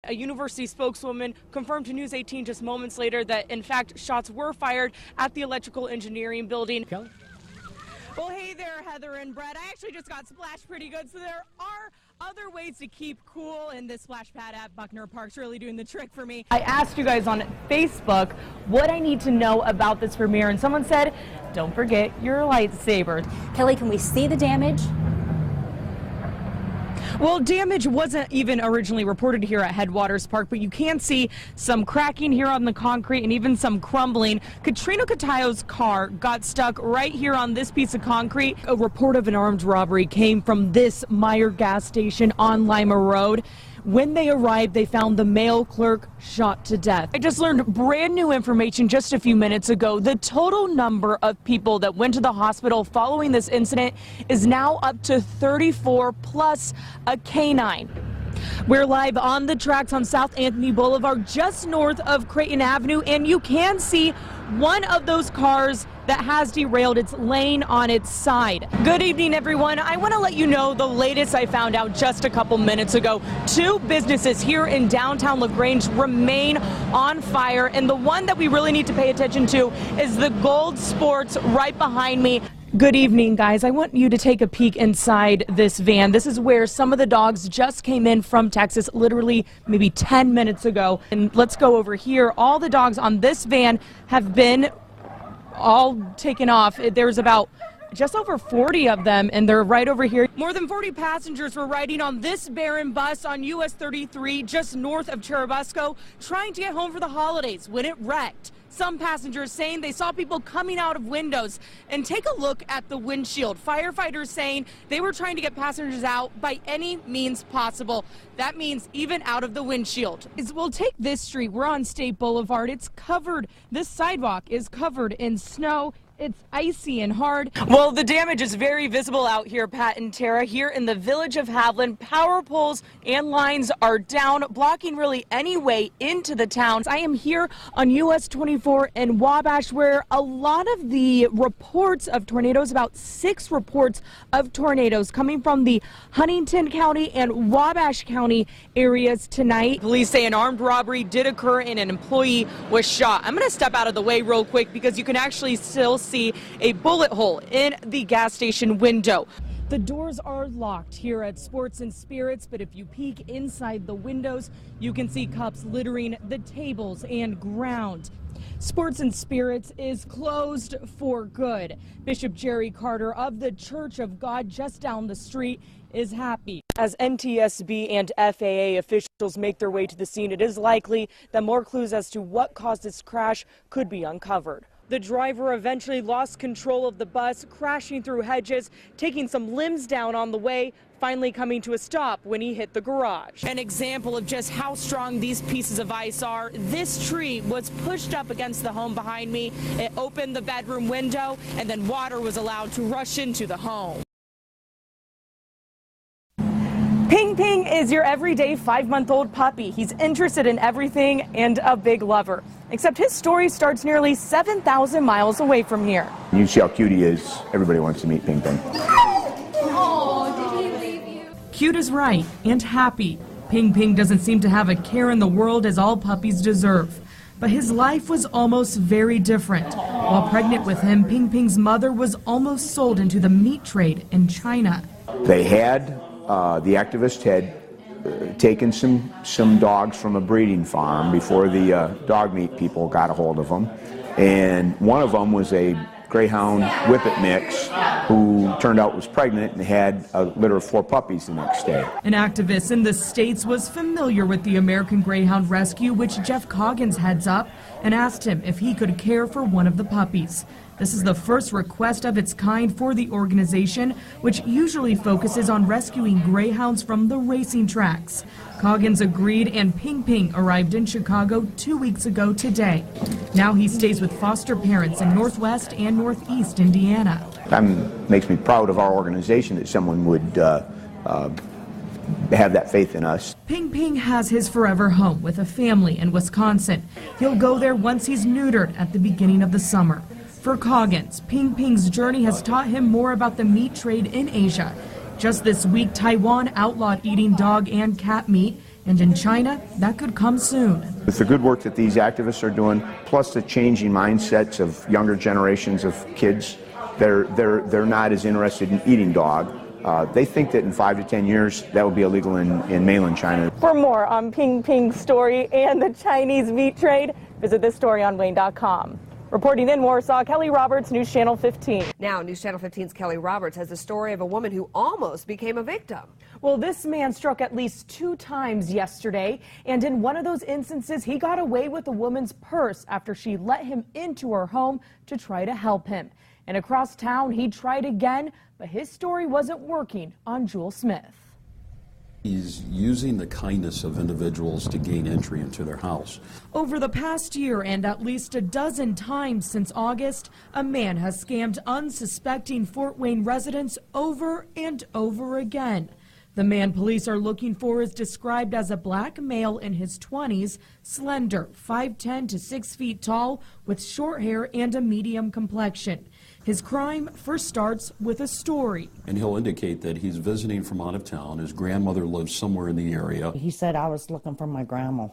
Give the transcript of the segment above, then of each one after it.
A university spokeswoman confirmed to News 18 just moments later that, in fact, shots were fired at the electrical engineering building. Kelly? Well, hey there, Heather and Brett. I actually just got splashed pretty good, so there are other ways to keep cool, and this splash pad at Buckner Park's really doing the trick for me. I asked you guys on Facebook what I need to know about this premiere, and someone said, don't forget your lightsaber. Kelly, can we see the damage? Well, damage wasn't even originally reported here at Headwaters Park, but you can see some cracking here on the concrete and even some crumbling. Katrina Katayo's car got stuck right here on this piece of concrete. A report of an armed robbery came from this Meyer gas station on Lima Road. When they arrived, they found the mail clerk shot to death. I just learned brand new information just a few minutes ago. The total number of people that went to the hospital following this incident is now up to 34 plus a canine. We're live on the tracks on South Anthony Boulevard, just north of Creighton Avenue, and you can see one of those cars that has derailed. It's laying on its side. Good evening, everyone. I want to let you know the latest I found out just a couple minutes ago. 2 businesses here in downtown LaGrange remain on fire, and the one that we really need to pay attention to is the Gold Sports right behind me. Good evening, guys. I want you to take a peek inside this van. This is where some of the dogs just came in from Texas, literally maybe 10 minutes ago. And let's go over here. All the dogs on this van have been all taken off. There's about just over 40 of them, and they're right over here. More than 40 passengers were riding on this Barron bus on US 33 just north of Churubusco, trying to get home for the holidays when it wrecked. Some passengers saying they saw people coming out of windows. And take a look at the windshield. Firefighters saying they were trying to get passengers out by any means possible. That means even out of the windshield. We'll take this street. We're on State Boulevard. It's covered. This sidewalk is covered in snow. It's icy and hard. Well, the damage is very visible out here, Pat and Tara. Here in the village of Haviland, power poles and lines are down, blocking really any way into the towns. I am here on US 24 in Wabash, where a lot of the reports of tornadoes, about 6 reports of tornadoes coming from the Huntington County and Wabash County areas tonight. Police say an armed robbery did occur and an employee was shot. I'm going to step out of the way real quick because you can actually still see a bullet hole in the gas station window. The doors are locked here at Sports and Spirits, but if you peek inside the windows, you can see cups littering the tables and ground. Sports and Spirits is closed for good. Bishop Jerry Carter of the Church of God just down the street is happy. As NTSB and FAA officials make their way to the scene, it is likely that more clues as to what caused this crash could be uncovered. The driver eventually lost control of the bus, crashing through hedges, taking some limbs down on the way, finally coming to a stop when he hit the garage. An example of just how strong these pieces of ice are. This tree was pushed up against the home behind me. It opened the bedroom window, and then water was allowed to rush into the home. Ping Ping is your everyday 5-month-old puppy. He's interested in everything and a big lover. Except his story starts nearly 7,000 miles away from here. You see how cute he is. Everybody wants to meet Ping Ping. Oh, did he leave you? Cute is right, and happy. Ping Ping doesn't seem to have a care in the world, as all puppies deserve. But his life was almost very different. While pregnant with him, Ping Ping's mother was almost sold into the meat trade in China. They had, the activist had taken some dogs from a breeding farm before the dog meat people got a hold of them. And one of them was a Greyhound Whippet mix who turned out was pregnant and had a litter of 4 puppies the next day. An activist in the States was familiar with the American Greyhound Rescue, which Jeff Coggins heads up, and asked him if he could care for one of the puppies. This is the first request of its kind for the organization, which usually focuses on rescuing greyhounds from the racing tracks. Coggins agreed, and Ping Ping arrived in Chicago 2 weeks ago today. Now he stays with foster parents in Northwest and Northeast Indiana. It makes me proud of our organization that someone would have that faith in us. Ping Ping has his forever home with a family in Wisconsin. He'll go there once he's neutered at the beginning of the summer. For Coggins, Ping Ping's journey has taught him more about the meat trade in Asia. Just this week, Taiwan outlawed eating dog and cat meat, And in China, that could come soon. With the good work that these activists are doing, plus the changing mindsets of younger generations of kids, they're not as interested in eating dog. They think that in 5 to 10 years that will be illegal in mainland China. For more on Ping Ping's story and the Chinese meat trade, visit this story on WANE.com. Reporting in Warsaw, Kelly Roberts, News Channel 15. Now, News Channel 15's Kelly Roberts has the story of a woman who almost became a victim. Well, this man struck at least 2 times yesterday, and in one of those instances, he got away with a woman's purse after she let him into her home to try to help him. And across town, he tried again, but his story wasn't working on Jewel Smith. He's using the kindness of individuals to gain entry into their house. Over the past year and at least a dozen times since August, a man has scammed unsuspecting Fort Wayne residents over and over again. The man police are looking for is described as a black male in his 20s, slender, 5'10" to 6 feet tall, with short hair and a medium complexion. His crime first starts with a story. And he'll indicate that he's visiting from out of town. His grandmother lives somewhere in the area. He said, I was looking for my grandma.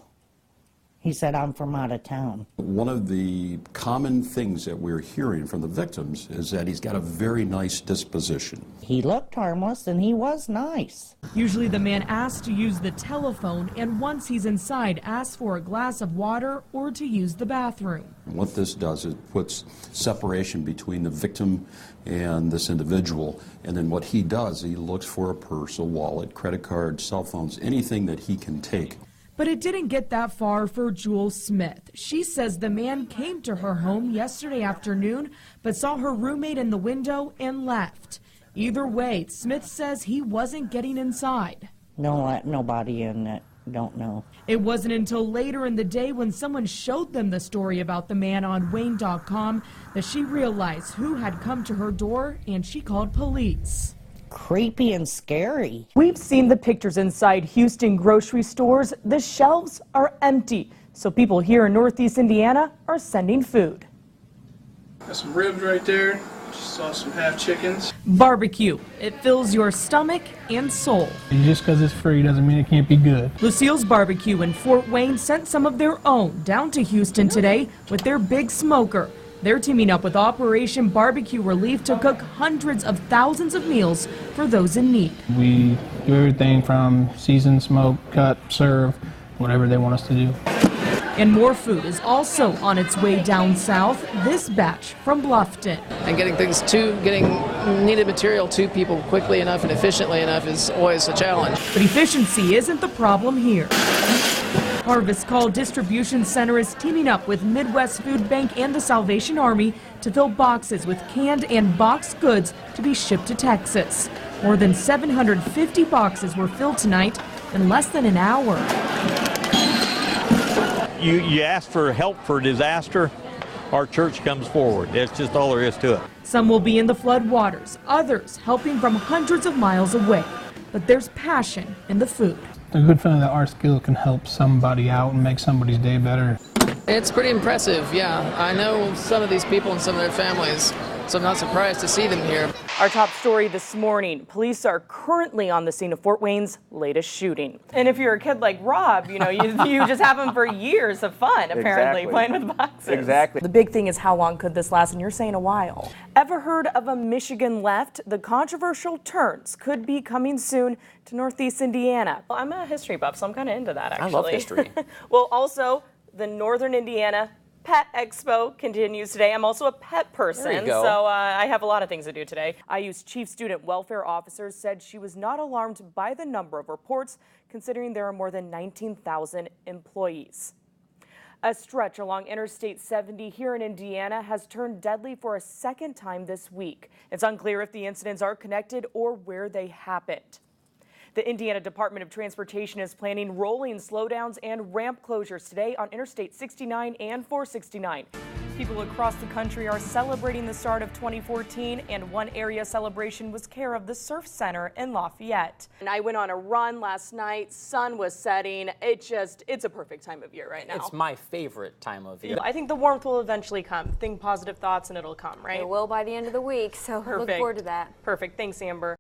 He said, I'm from out of town. One of the common things that we're hearing from the victims is that he's got a very nice disposition. He looked harmless and he was nice. Usually the man asks to use the telephone, and once he's inside, asks for a glass of water or to use the bathroom. And what this does is puts separation between the victim and this individual. And then what he does, he looks for a purse, a wallet, credit card, cell phones, anything that he can take. But it didn't get that far for Jewel Smith. She says the man came to her home yesterday afternoon, but saw her roommate in the window and left. Either way, Smith says he wasn't getting inside. No, let nobody in that. Don't know. It wasn't until later in the day when someone showed them the story about the man on WANE.com that she realized who had come to her door, and she called police. Creepy and scary. We've seen the pictures inside Houston grocery stores. The shelves are empty, so people here in Northeast Indiana are sending food. Got some ribs right there. Just saw some half chickens. Barbecue. It fills your stomach and soul. Just because it's free doesn't mean it can't be good. Lucille's Barbecue in Fort Wayne sent some of their own down to Houston today with their big smoker. They're teaming up with Operation Barbecue Relief to cook hundreds of thousands of meals for those in need. We do everything from season, smoke, cut, serve, whatever they want us to do. And more food is also on its way down south, this batch from Bluffton. And getting needed material to people quickly enough and efficiently enough is always a challenge. But efficiency isn't the problem here. Harvest Call Distribution Center is teaming up with Midwest Food Bank and the Salvation Army to fill boxes with canned and boxed goods to be shipped to Texas. More than 750 boxes were filled tonight in less than an hour. You ask for help for disaster, our church comes forward. That's just all there is to it. Some will be in the floodwaters, others helping from hundreds of miles away. But there's passion in the food. A good feeling that our skill can help somebody out and make somebody's day better. It's pretty impressive, yeah. I know some of these people and some of their families, so I'm not surprised to see them here. Our top story this morning, police are currently on the scene of Fort Wayne's latest shooting. And if you're a kid like Rob, you just have them for years of fun, apparently, playing with boxes. Exactly. The big thing is how long could this last, and you're saying a while. Ever heard of a Michigan left? The controversial turns could be coming soon to Northeast Indiana. Well, I'm a history buff, so I'm kind of into that, actually. I love history. Well, also, the Northern Indiana Pet Expo continues today. I'm also a pet person, There you go. so I have a lot of things to do today. IU's chief student welfare officer said she was not alarmed by the number of reports, considering there are more than 19,000 employees. A stretch along Interstate 70 here in Indiana has turned deadly for a second time this week. It's unclear if the incidents are connected or where they happened. The Indiana Department of Transportation is planning rolling slowdowns and ramp closures today on Interstate 69 and 469. People across the country are celebrating the start of 2014, and one area celebration was care of the Surf Center in Lafayette. And I went on a run last night, sun was setting. It's a perfect time of year right now. It's my favorite time of year. I think the warmth will eventually come. Think positive thoughts and it'll come, right? It will by the end of the week, so look forward to that. Perfect. Thanks, Amber.